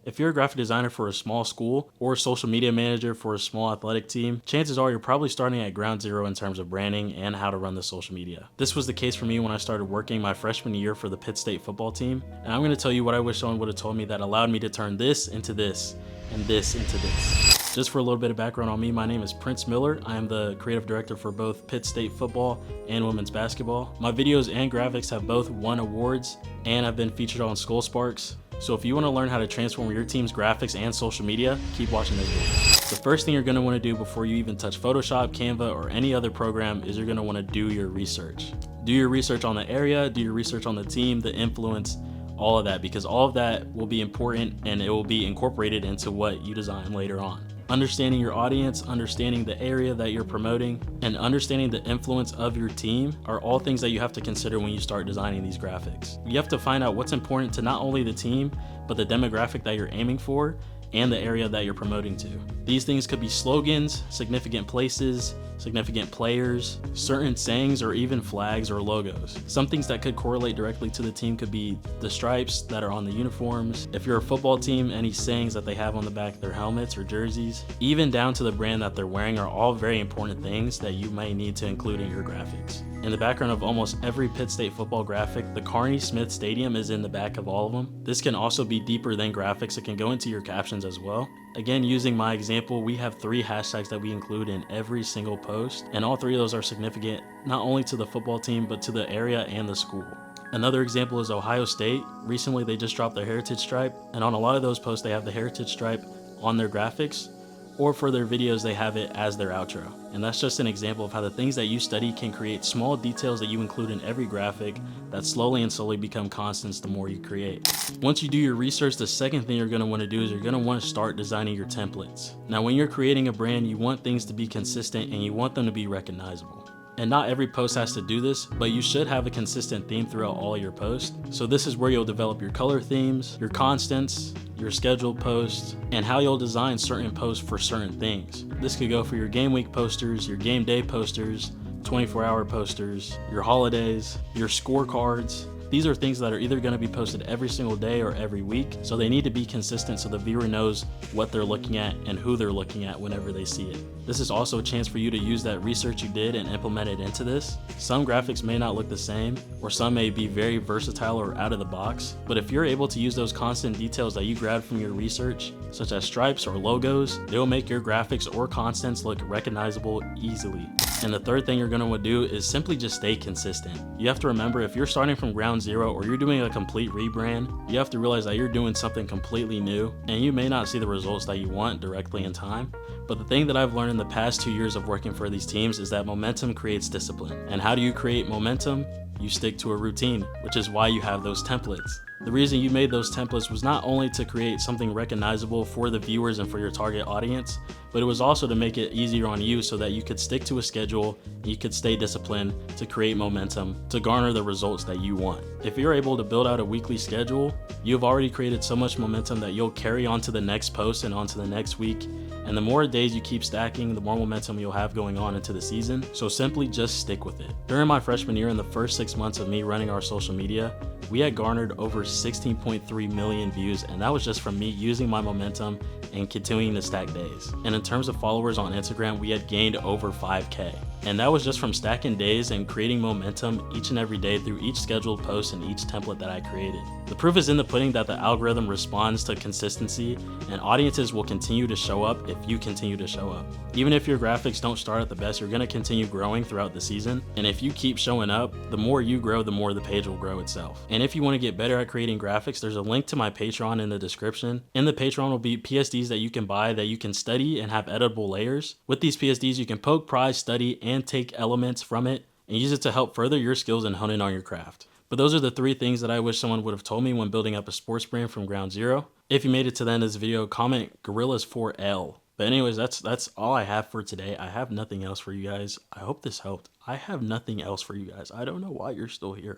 If you're a graphic designer for a small school or a social media manager for a small athletic team, chances are you're probably starting at ground zero in terms of branding and how to run the social media. This was the case for me when I started working my freshman year for the Pitt State football team, and I'm going to tell you what I wish someone would have told me that allowed me to turn this into this and this into this. Just for a little bit of background on me, my name is Prince Miller. I am the creative director for both Pitt State football and women's basketball. My videos and graphics have both won awards and have been featured on Skull Sparks. So if you want to learn how to transform your team's graphics and social media, keep watching this video. The first thing you're going to want to do before you even touch Photoshop, Canva, or any other program is you're going to want to do your research. Do your research on the area, do your research on the team, the influence, all of that, because all of that will be important and it will be incorporated into what you design later on. Understanding your audience, understanding the area that you're promoting, and understanding the influence of your team are all things that you have to consider when you start designing these graphics. You have to find out what's important to not only the team, but the demographic that you're aiming for and the area that you're promoting to. These things could be slogans, significant places, significant players, certain sayings, or even flags or logos. Some things that could correlate directly to the team could be the stripes that are on the uniforms. If you're a football team, any sayings that they have on the back of their helmets or jerseys, even down to the brand that they're wearing are all very important things that you may need to include in your graphics. In the background of almost every Pitt State football graphic, the Carney Smith Stadium is in the back of all of them. This can also be deeper than graphics. It can go into your captions as well. Again, using my example, we have 3 hashtags that we include in every single post, and all 3 of those are significant not only to the football team, but to the area and the school. Another example is Ohio State. Recently, they just dropped their heritage stripe, and on a lot of those posts, they have the heritage stripe on their graphics, or for their videos, they have it as their outro. And that's just an example of how the things that you study can create small details that you include in every graphic that slowly and slowly become constants the more you create. Once you do your research, the second thing you're gonna wanna do is you're gonna wanna start designing your templates. Now, when you're creating a brand, you want things to be consistent and you want them to be recognizable. And not every post has to do this, but you should have a consistent theme throughout all your posts. So this is where you'll develop your color themes, your constants, your scheduled posts, and how you'll design certain posts for certain things. This could go for your game week posters, your game day posters, 24-hour posters, your holidays, your scorecards. These are things that are either going to be posted every single day or every week, so they need to be consistent so the viewer knows what they're looking at and who they're looking at whenever they see it. This is also a chance for you to use that research you did and implement it into this. Some graphics may not look the same, or some may be very versatile or out of the box, but if you're able to use those constant details that you grabbed from your research, such as stripes or logos, they will make your graphics or constants look recognizable easily. And the third thing you're going to want to do is simply just stay consistent. You have to remember, if you're starting from ground zero or you're doing a complete rebrand, you have to realize that you're doing something completely new, and you may not see the results that you want directly in time. But the thing that I've learned in the past 2 years of working for these teams is that momentum creates discipline. And how do you create momentum? You stick to a routine, which is why you have those templates. The reason you made those templates was not only to create something recognizable for the viewers and for your target audience, but it was also to make it easier on you so that you could stick to a schedule and you could stay disciplined to create momentum to garner the results that you want. If you're able to build out a weekly schedule, you've already created so much momentum that you'll carry on to the next post and on to the next week. And the more days you keep stacking, the more momentum you'll have going on into the season. So simply just stick with it. During my freshman year, in the first 6 months of me running our social media, we had garnered over 16.3 million views, and that was just from me using my momentum and continuing to stack days. And in terms of followers on Instagram, we had gained over 5K. And that was just from stacking days and creating momentum each and every day through each scheduled post and each template that I created. The proof is in the pudding that the algorithm responds to consistency, and audiences will continue to show up if you continue to show up. Even if your graphics don't start at the best, you're gonna continue growing throughout the season. And if you keep showing up, the more you grow, the more the page will grow itself. And if you wanna get better at creating graphics, there's a link to my Patreon in the description. In the Patreon will be PSDs that you can buy that you can study and have editable layers. With these PSDs, you can poke, pry, study, and take elements from it and use it to help further your skills and hone in on your craft. But those are the 3 things that I wish someone would have told me when building up a sports brand from ground zero. If you made it to the end of this video, comment Gorillas4L. But anyways, that's all I have for today. I have nothing else for you guys. I hope this helped. I have nothing else for you guys. I don't know why you're still here.